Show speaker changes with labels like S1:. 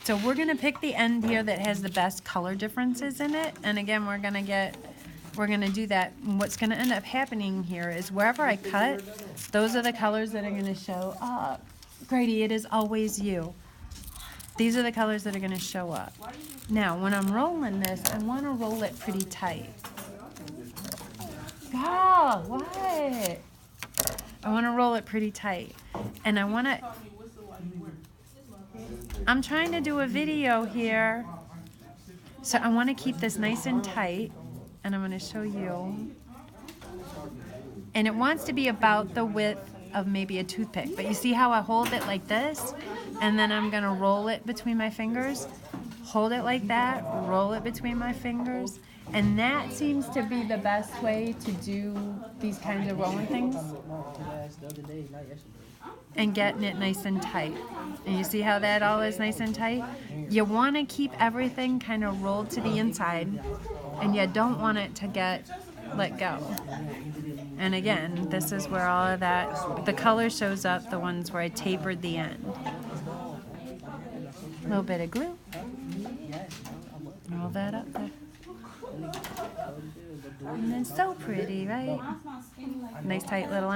S1: So we're gonna pick the end here that has the best color differences in it. And again, we're gonna do that. And what's gonna end up happening here is wherever I cut, those are the colors that are gonna show up. Grady, it is always you. These are the colors that are gonna show up. Now, when I'm rolling this, I wanna roll it pretty tight. God, what? I wanna roll it pretty tight. And I'm trying to do a video here. So I wanna keep this nice and tight. And I'm gonna show you. And it wants to be about the width of maybe a toothpick. But you see how I hold it like this? And then I'm gonna roll it between my fingers. Hold it like that, roll it between my fingers. And that seems to be the best way to do these kinds of rolling things. And getting it nice and tight. And you see how that all is nice and tight? You want to keep everything kind of rolled to the inside, and you don't want it to let go. And again, this is where all of that, the color shows up, the ones where I tapered the end. A little bit of glue. Roll that up there. And it's so pretty, right? Nice tight little end.